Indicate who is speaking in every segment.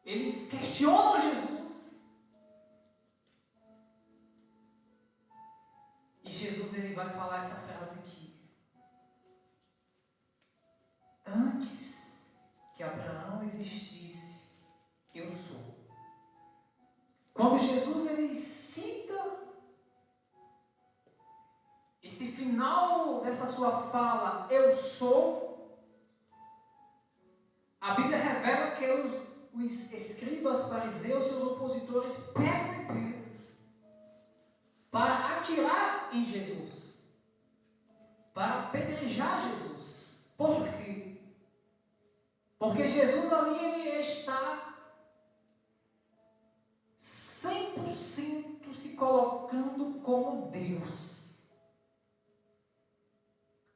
Speaker 1: eles questionam Jesus. E Jesus ele vai falar essa frase aqui. Antes que Abraão existisse, eu sou. Quando Jesus ele cita esse final dessa sua fala, eu sou, a Bíblia revela que os escribas, fariseus, seus opositores, pegam pedras para atirar em Jesus, para apedrejar Jesus. Por quê? Porque Jesus ali ele está 100% se colocando como Deus.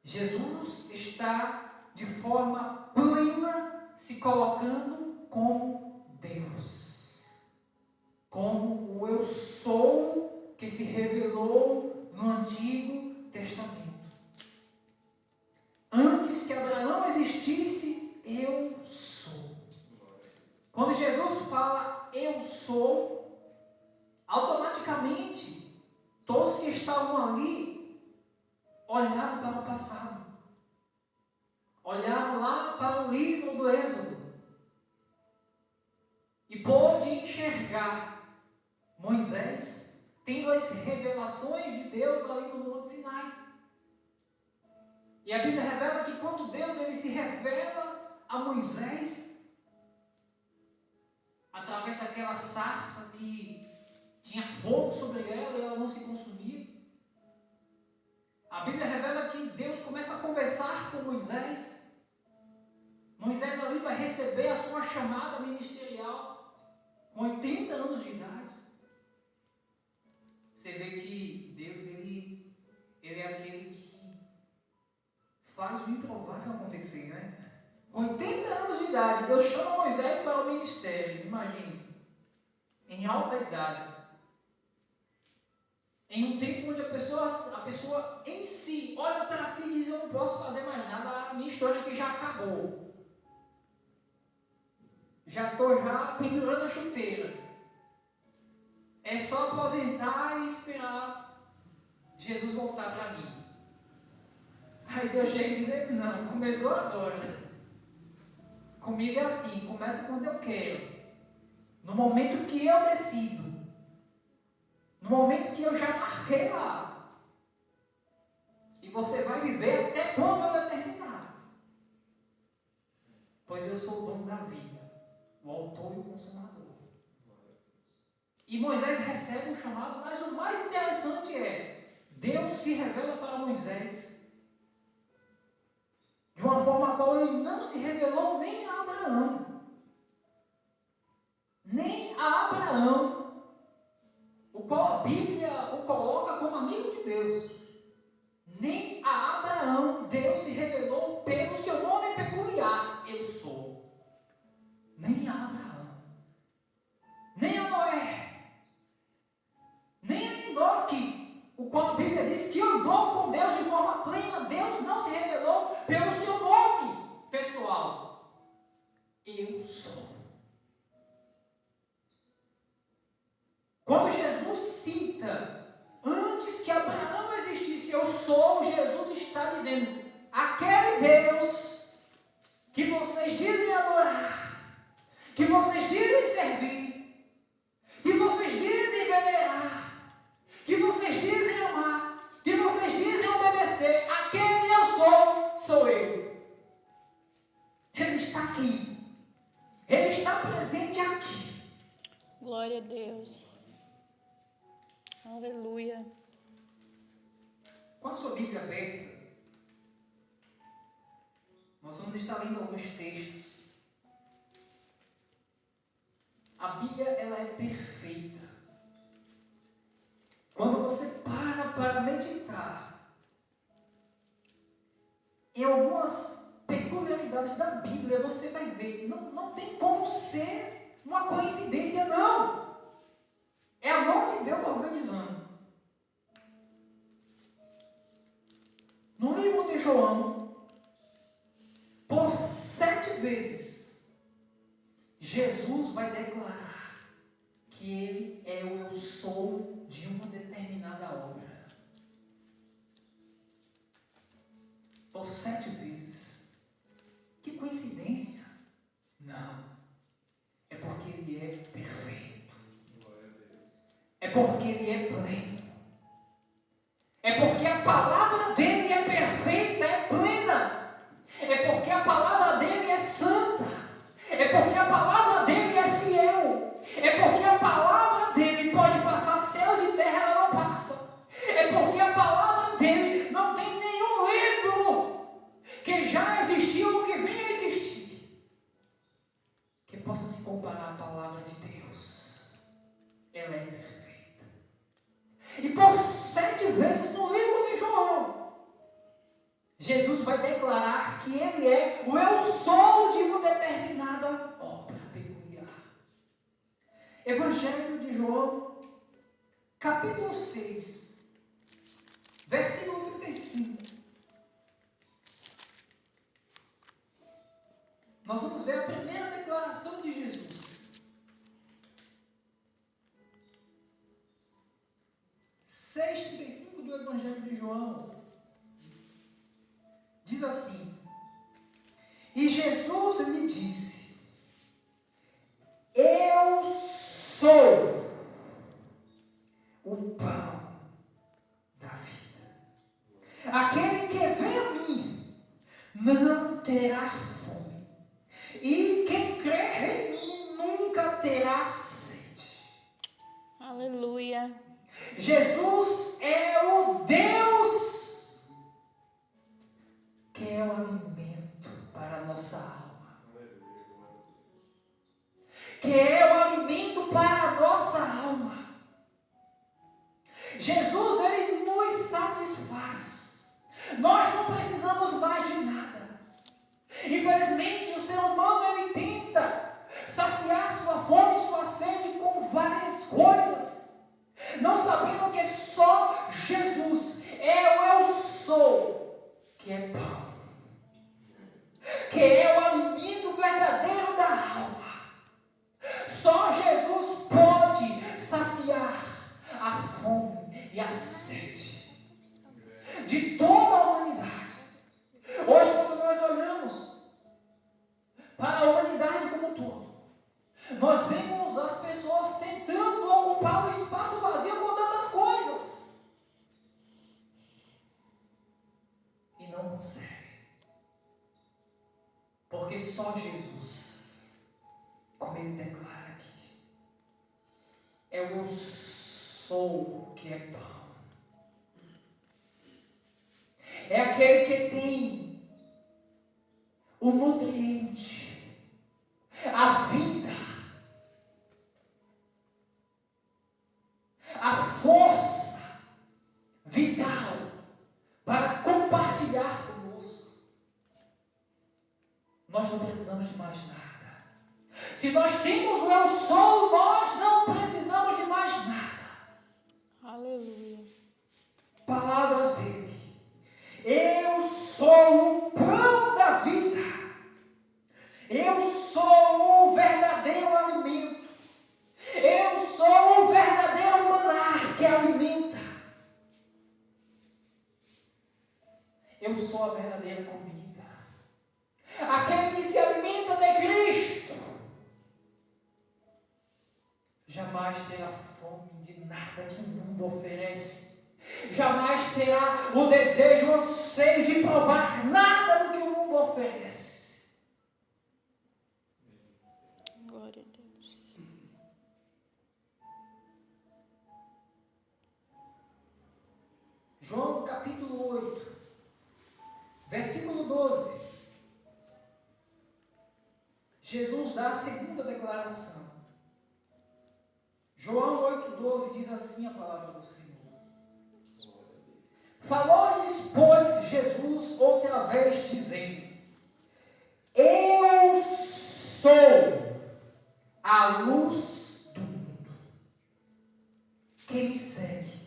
Speaker 1: Jesus está de forma plena se colocando como Deus, como o eu sou que se revelou no Antigo Testamento. Antes que Abraão existisse, eu sou. Quando Jesus fala eu sou, automaticamente todos que estavam ali olharam para o passado. Olharam lá para o livro do Êxodo. E pôde enxergar Moisés tendo as revelações de Deus ali no Monte Sinai. E a Bíblia revela que quando Deus ele se revela a Moisés, através daquela sarça que tinha fogo sobre ela e ela não se consumia, a Bíblia revela que Deus começa a conversar com Moisés. Moisés ali vai receber a sua chamada ministerial com 80 anos de idade. Você vê que Deus ele é aquele que faz o improvável acontecer, né? Com 80 anos de idade, Deus chama Moisés para o ministério. Imagine, em alta idade. Em um tempo onde a pessoa em si olha para si e diz, eu não posso fazer mais nada, a minha história aqui já acabou. Já estou pendurando a chuteira. É só aposentar e esperar Jesus voltar para mim. Aí Deus chega e diz, não, começou agora. Comigo é assim, começa quando eu quero. No momento que eu decido. No momento que eu já marquei lá. E você vai viver até quando eu determinar. Pois eu sou o dono da vida, o autor e o consumador. E Moisés recebe um chamado, mas o mais interessante é, Deus se revela para Moisés de uma forma a qual ele não se revelou nem a Abraão. Nem a Abraão, o qual a Bíblia o coloca como amigo de Deus. Nem a Abraão Deus se revelou pelo seu nome peculiar, eu sou. Nem a Abraão. Nem a Noé. Nem a Enoque, o qual a Bíblia diz que andou com Deus de forma plena. Deus não se revelou pelo seu nome pessoal. Eu sou. Quando Jesus cita, antes que Abraão existisse, eu sou, Jesus está dizendo, aquele Deus que vocês dizem adorar, que vocês dizem servir, que vocês dizem venerar, que vocês dizem amar, que vocês dizem obedecer, aquele eu sou eu. Ele está aqui. Ele está presente aqui.
Speaker 2: Glória a Deus. Aleluia.
Speaker 1: Com a sua Bíblia aberta, nós vamos estar lendo alguns textos. A Bíblia, ela é perfeita. Quando você para meditar em algumas peculiaridades da Bíblia, você vai ver, não tem como ser uma coincidência, não. É a mão de Deus organizando. No livro de João, por 7 vezes, Jesus vai declarar que Ele é o eu sou de uma determinada obra. Por 7 vezes. Que coincidência? Não. É porque Ele é perfeito. É porque Ele é pleno. É porque a palavra dele é perfeita, é plena. É porque a palavra dele é santa. É porque a palavra dele é fiel. É porque a palavra dele pode passar céus e terra, ela não passa. É porque a palavra dele não tem nenhum livro que já existiu ou que venha a existir que possa se comparar à palavra de Deus. Ela é perfeita. E por 7 vezes no livro de João, Jesus vai declarar que Ele é o eu sou de uma determinada obra peculiar. Evangelho de João, capítulo 6, versículo 35. Nós vamos ver a primeira declaração de Jesus. 6,35 do Evangelho de João. Diz assim: e Jesus lhe disse: eu sou o pão da vida. Aquele que vem a mim não terá fome, e quem crer em mim nunca terá sede.
Speaker 2: Aleluia.
Speaker 1: Jesus é o Deus que é o alimento para a nossa alma. Que é o alimento para a nossa alma. Jesus, Ele nos satisfaz. Nós não precisamos mais de nada. Infelizmente, o ser humano, ele tenta saciar sua fome e sua sede com várias coisas, não sabendo que só Jesus é o eu sou, que é pão, que é o alimento verdadeiro da alma. Só Jesus pode saciar a fome e a sede de toda a humanidade. Hoje, quando nós olhamos para a humanidade como um todo, nós vemos as pessoas tentando ocupar o espaço vazio com tantas coisas e não conseguem, porque só Jesus, como Ele declara aqui, é o eu sou que é pão. É aquele que tem o nutriente, a vida, a força vital para compartilhar conosco. Nós não precisamos de mais nada. Se nós temos o eu sou, nós não precisamos de mais nada.
Speaker 2: Aleluia.
Speaker 1: Palavras dele: eu sou o pão da vida. Eu sou o verdadeiro alimento. Eu sou o verdadeiro maná que alimenta. Eu sou a verdadeira comida. Aquele que se alimenta de Cristo jamais terá fome de nada que o mundo oferece. Jamais terá o desejo, o anseio de provar nada do que o mundo oferece.
Speaker 2: Glória a Deus.
Speaker 1: João capítulo 8, versículo 12. Jesus dá a segunda declaração. João 8,12 diz assim a palavra do Senhor: falou-lhes, pois, Jesus outra vez, dizendo: eu sou a luz do mundo. Quem me segue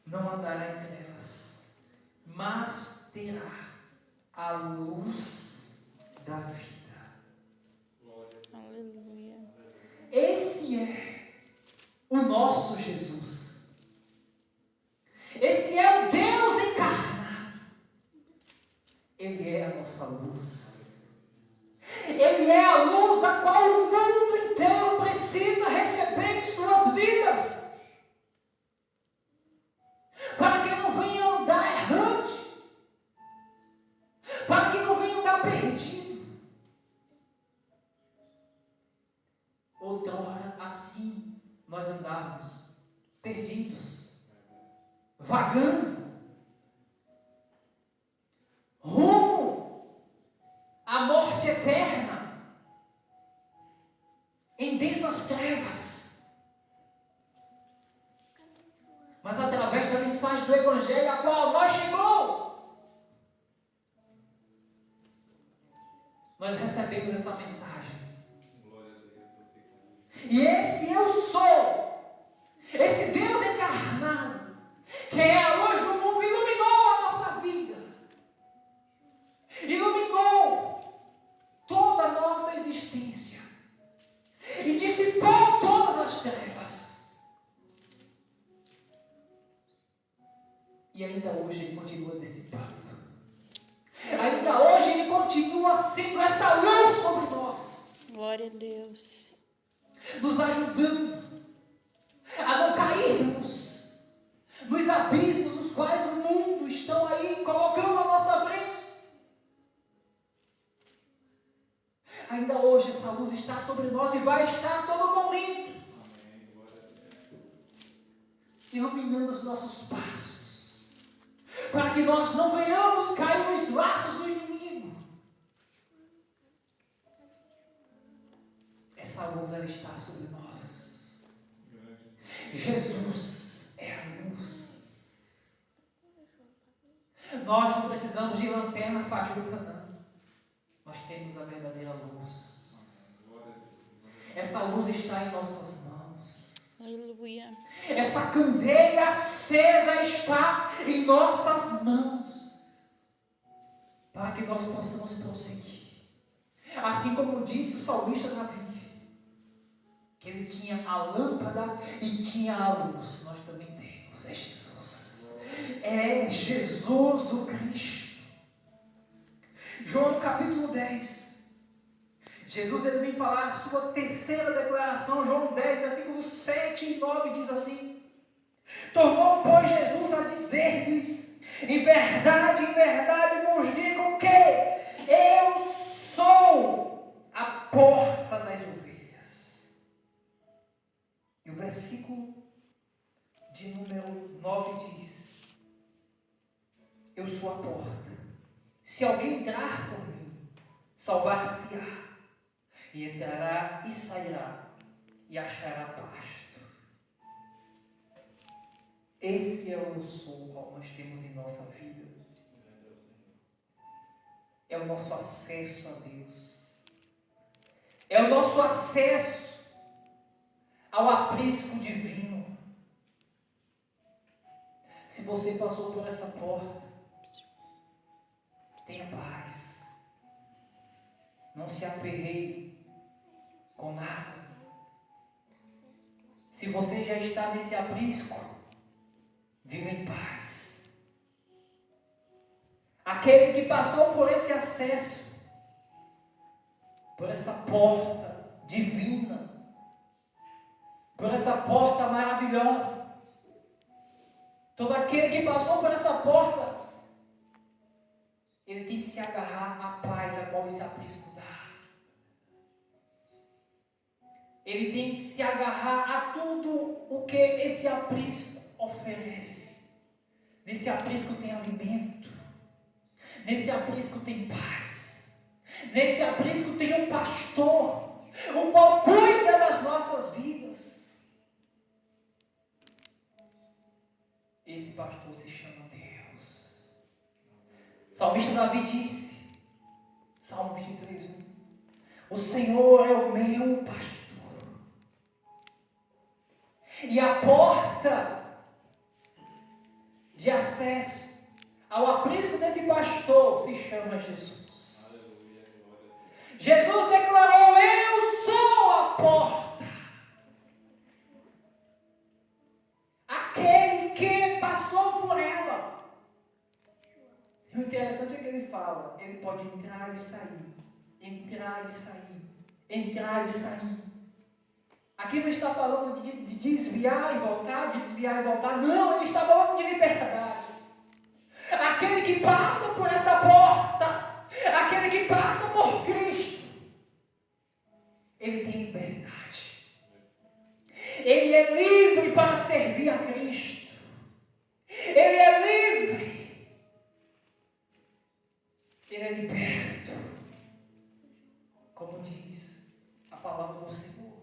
Speaker 1: não andará em trevas, mas terá a luz da vida.
Speaker 2: Aleluia.
Speaker 1: outrora assim nós andávamos, perdidos, vagando, rumo à morte eterna, em densas trevas. Mas através da mensagem do Evangelho, a qual nós chegou, nós recebemos essa mensagem. E esse eu sou, esse Deus encarnado, que é a luz do mundo, iluminou a nossa vida, iluminou toda a nossa existência e dissipou todas as trevas. E ainda hoje Ele continua dissipando. Ainda hoje Ele continua sendo essa luz sobre nós.
Speaker 2: Glória a Deus.
Speaker 1: Nos ajudando a não cairmos nos abismos os quais o mundo estão aí colocando à nossa frente. Ainda hoje essa luz está sobre nós e vai estar a todo momento, iluminando os nossos passos, para que nós não venhamos cair nos laços do inimigo. Essa luz, ela está sobre nós. Jesus é a luz. Nós não precisamos de lanterna fajuta, não. Nós temos a verdadeira luz. Essa luz está em nossas mãos.
Speaker 2: Aleluia.
Speaker 1: Essa candeia acesa está em nossas mãos, para que nós possamos prosseguir. Assim como disse o salmista Davi, que ele tinha a lâmpada e tinha a luz. Nós também temos. É Jesus. É Jesus o Cristo. João capítulo 10. Jesus, ele vem falar a sua terceira declaração. João 10, versículos 7 e 9 diz assim: tornou, pois, Jesus a dizer-lhes: em verdade vos digo que eu sou a porta das ovelhas. E o versículo de número 9 diz: eu sou a porta. Se alguém entrar por mim, salvar-se-á, e entrará e sairá, e achará pasto. Esse é o eu sou que nós temos em nossa vida. É o nosso acesso a Deus. É o nosso acesso ao aprisco divino. Se você passou por essa porta, tenha paz. Não se aperreie com nada. Se você já está nesse aprisco, viva em paz. Aquele que passou por esse acesso, por essa porta divina, por essa porta maravilhosa, todo aquele que passou por essa porta, ele tem que se agarrar à paz a qual esse aprisco dá. Ele tem que se agarrar a tudo o que esse aprisco oferece. Nesse aprisco tem alimento. Nesse aprisco tem paz. Nesse aprisco tem um pastor, o qual cuida das nossas vidas. Esse pastor se chama Deus. O salmista Davi disse, Salmo 23:1, o Senhor é o meu pastor. E a porta de acesso ao aprisco desse pastor se chama Jesus. Jesus declarou: eu sou a porta. Aquele que passou por ela. E o interessante é que ele fala, ele pode entrar e sair, entrar e sair, entrar e sair. Aqui não está falando de desviar e voltar, de desviar e voltar. Não, ele está falando de liberdade. Aquele que passa por essa porta, aquele que passa por Cristo, ele tem liberdade. Ele é livre para servir a Cristo. Ele é livre. Ele é liberto. Como diz a palavra do Senhor.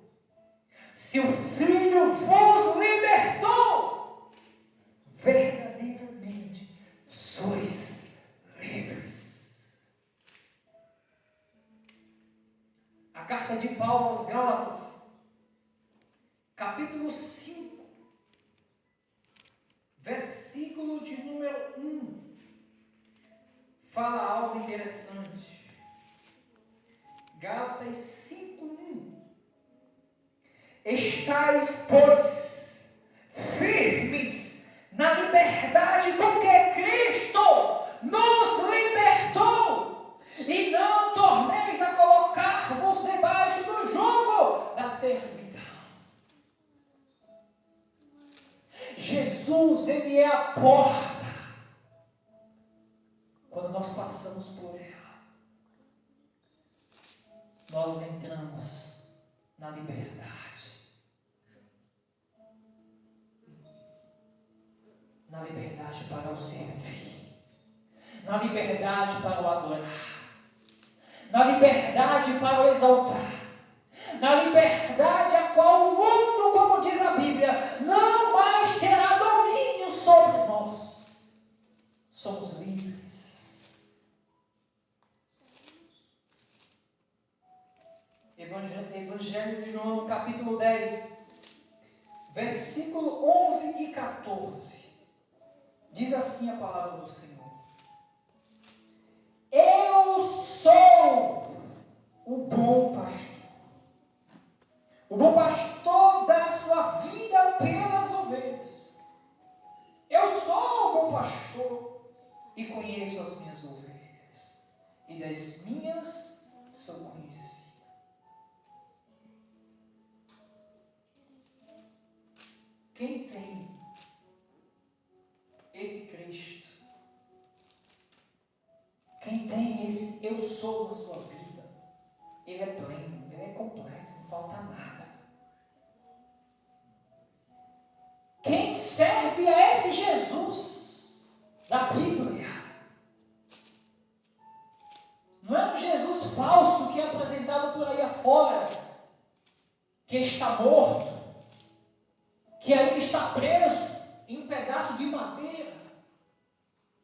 Speaker 1: Se o Filho vos libertou, verdadeiramente sois livres. A carta de Paulo aos Gálatas, capítulo 5, versículo de número 1, fala algo interessante. Gálatas 5:1. Estais, pois, firmes na liberdade com que Cristo nos libertou, e não torneis a colocar-vos debaixo do jugo da servidão. Jesus, Ele é a porta. Quando nós passamos por ela, nós entramos na liberdade. Na liberdade para o servir, na liberdade para o adorar, na liberdade para o exaltar, na liberdade a qual o mundo, como diz a Bíblia, não mais terá domínio sobre nós. Somos livres. Evangelho de João, capítulo 10, versículo 11 e 14. Diz assim a palavra do Senhor: eu sou o bom pastor. O bom pastor dá sua vida pelas ovelhas. Eu sou o bom pastor e conheço as minhas ovelhas, e das minhas sou conhecido. Quem tem esse Cristo, quem tem esse eu sou na sua vida, ele é pleno, ele é completo, não falta nada. Quem serve a esse Jesus da Bíblia, não é um Jesus falso que é apresentado por aí afora, que está morto, que ainda está preso em um pedaço de madeira.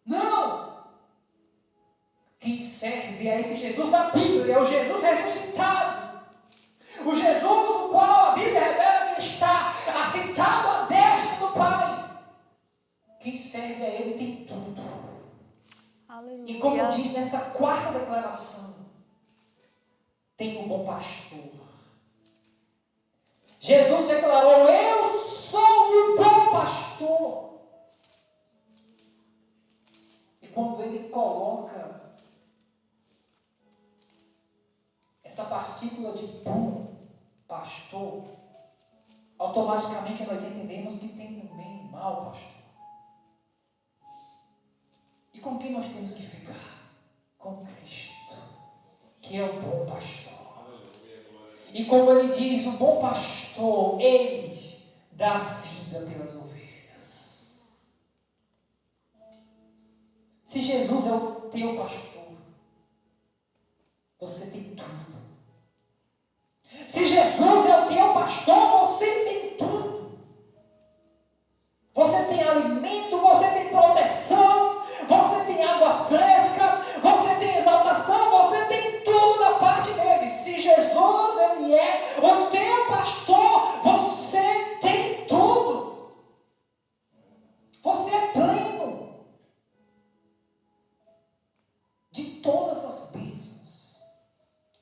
Speaker 1: Não! Quem serve a esse Jesus da Bíblia é o Jesus ressuscitado. O Jesus o qual a Bíblia revela que está assentado à destra do Pai. Quem serve a Ele tem tudo.
Speaker 2: Aleluia.
Speaker 1: E como diz nessa quarta declaração, tem um bom pastor. Jesus declarou: eu sou o bom pastor. E quando ele coloca essa partícula de bom pastor, automaticamente nós entendemos que tem também mau pastor. E com quem nós temos que ficar? Com Cristo, que é o bom pastor. E como ele diz, o bom pastor, ele dá vida pelas ovelhas. Se Jesus é o teu pastor, você tem tudo. Se Jesus é o teu pastor, você tem tudo. Você tem alimento, você tem proteção, você tem água fresca, você tem exaltação, você tem tudo da parte dele. Se Jesus, ele é o teu pastor, você tem tudo. Você é pleno de todas as bênçãos.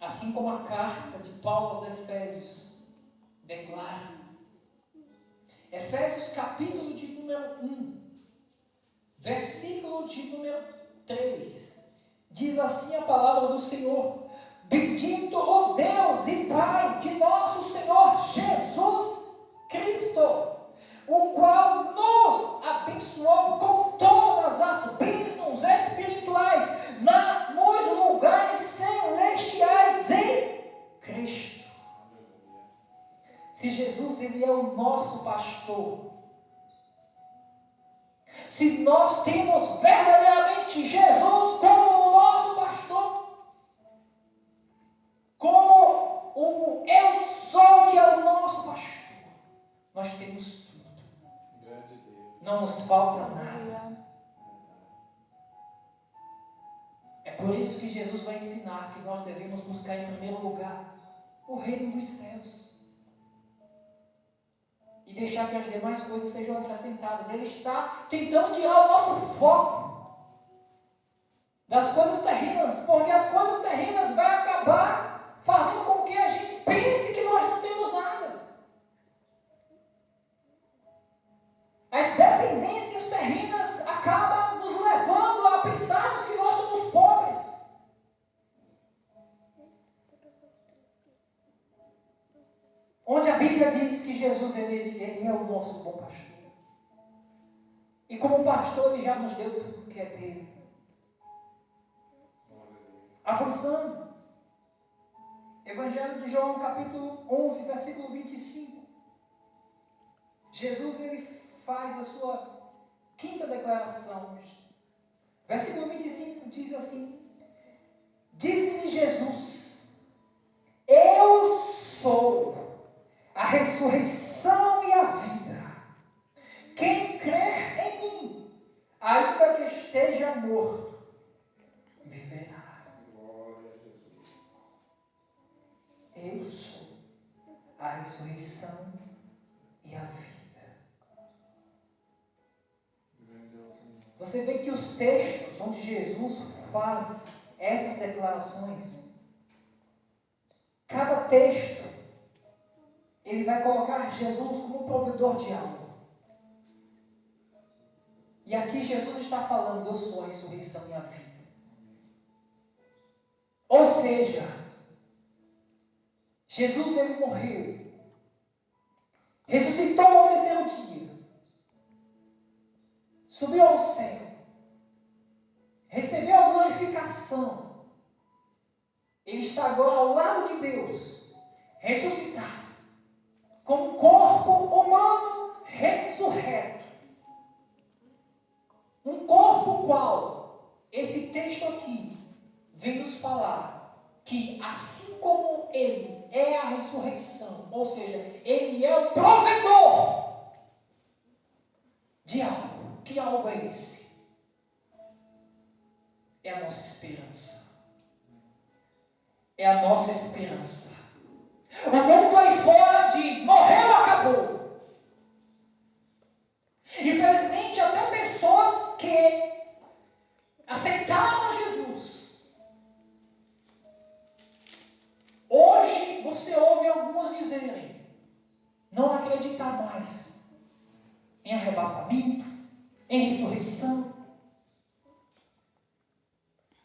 Speaker 1: Assim como a carta de Paulo aos Efésios declara. Efésios capítulo de número 1, versículo de número 3, diz assim a palavra do Senhor: bendito o Deus e Pai de nosso Senhor Jesus Cristo, o qual nos abençoou com todas as bênçãos espirituais nos lugares celestiais em Cristo. Se Jesus, ele é o nosso pastor, se nós temos verdadeiramente Jesus como o nosso pastor, como o eu sou que é o nosso pastor, nós temos tudo. Não nos falta nada. É por isso que Jesus vai ensinar que nós devemos buscar em primeiro lugar o reino dos céus e deixar que as demais coisas sejam acrescentadas. Ele está tentando tirar o nosso foco das coisas terrenas, porque as coisas terrenas vão acabar fazendo com que a gente pense que nós não temos nada. As dependências terrenas acabam nos levando a pensarmos que nós somos pobres. Onde a Bíblia diz que Jesus ele é o nosso bom pastor. E como pastor, ele já nos deu tudo que é dele. Avançando. Evangelho de João, capítulo 11, versículo 25. Jesus ele faz a sua quinta declaração. Versículo 25 diz assim: disse-lhe Jesus: eu sou a ressurreição e a vida. Quem crer em mim, ainda que esteja morto, viverá. Eu sou a ressurreição e a vida. Você vê que os textos onde Jesus faz essas declarações, cada texto ele vai colocar Jesus como provedor de algo. E aqui Jesus está falando: eu sou a ressurreição e a vida. Ou seja, Jesus ele morreu, ressuscitou no terceiro dia, subiu ao céu, recebeu a glorificação. Ele está agora ao lado de Deus, ressuscitado, com um corpo humano ressurreto. Um corpo qual esse texto aqui vem nos falar que assim como ele é a ressurreição, ou seja, ele é o provedor de algo. Que algo é esse? É a nossa esperança. É a nossa esperança. O mundo aí fora diz: morreu, acabou. Infelizmente, até pessoas que aceitaram Jesus, hoje você ouve algumas dizerem: não acreditar mais em arrebatamento, em ressurreição.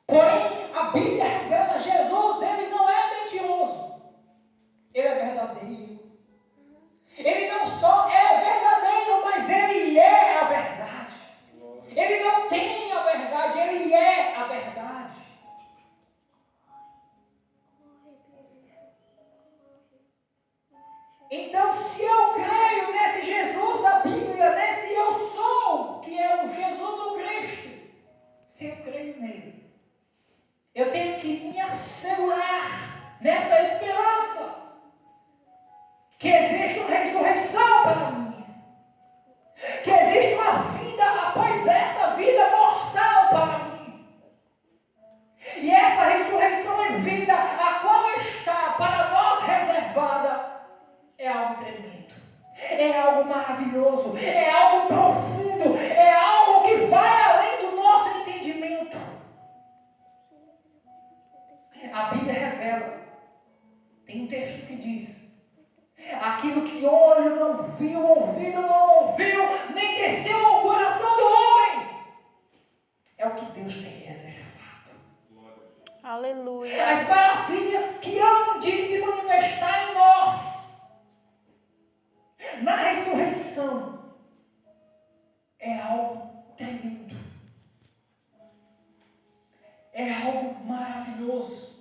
Speaker 1: Porém, a Bíblia revela: Jesus, ele não é mentiroso, ele é verdadeiro. Ele não só é verdadeiro, mas ele é a verdade. Ele não tem a verdade, ele é a verdade. Então, se eu creio nesse Jesus da Bíblia, nesse eu sou, que é o Jesus o Cristo, se eu creio nele, eu tenho que me assegurar nessa esperança que existe uma ressurreição para mim, que existe uma vida após essa vida mortal para mim, e essa ressurreição em vida, a qual está para nós reservada, é algo tremendo, é algo maravilhoso, é algo profundo, é algo que vai além do nosso entendimento. A Bíblia revela, tem um texto que diz: aquilo que olho não viu, ouvido não ouviu, nem desceu ao coração do homem, é o que Deus tem reservado.
Speaker 2: Aleluia.
Speaker 1: As maravilhas que hão de se manifestar em nós, na ressurreição, é algo tremendo, é algo maravilhoso.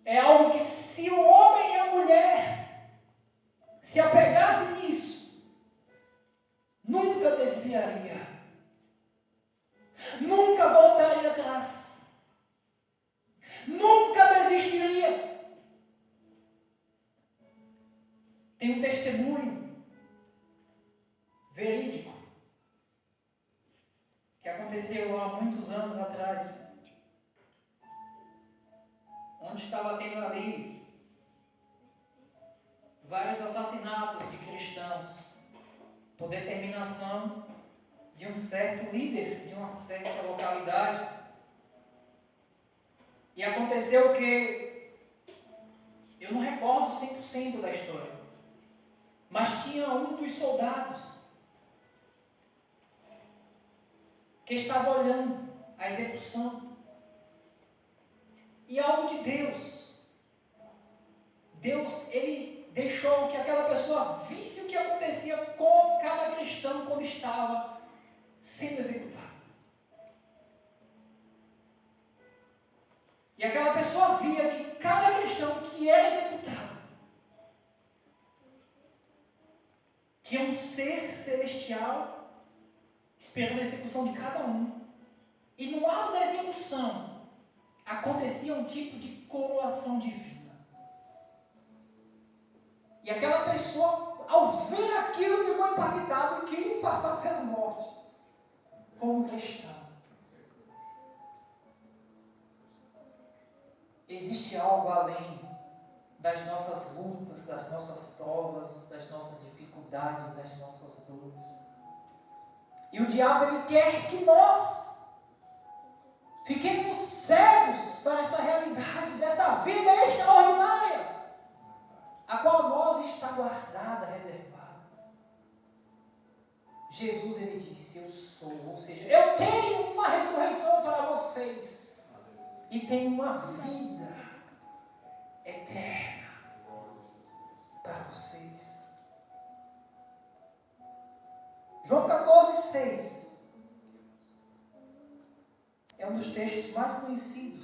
Speaker 1: É algo que, se o homem e a mulher Tem um testemunho verídico que aconteceu há muitos anos atrás, onde estava tendo ali vários assassinatos de cristãos por determinação de um certo líder de uma certa localidade. E aconteceu que, eu não recordo 100% da história, mas tinha um dos soldados que estava olhando a execução. E algo de Deus, ele deixou que aquela pessoa visse o que acontecia com cada cristão quando estava sendo executado. E aquela pessoa via que cada cristão que era executado tinha um ser celestial esperando a execução de cada um. E no ato da execução acontecia um tipo de coroação divina. E aquela pessoa, ao ver aquilo, ficou impactada e quis passar pela morte como cristão. Existe algo além das nossas lutas, das nossas provas, das nossas dificuldades, das nossas dores. E o diabo, ele quer que nós fiquemos cegos para essa realidade dessa vida extraordinária, a qual nós está guardada, reservada. Jesus, ele disse, eu sou, ou seja, eu tenho uma ressurreição para vocês e tenho uma vida eterna para vocês. João 14,6 é um dos textos mais conhecidos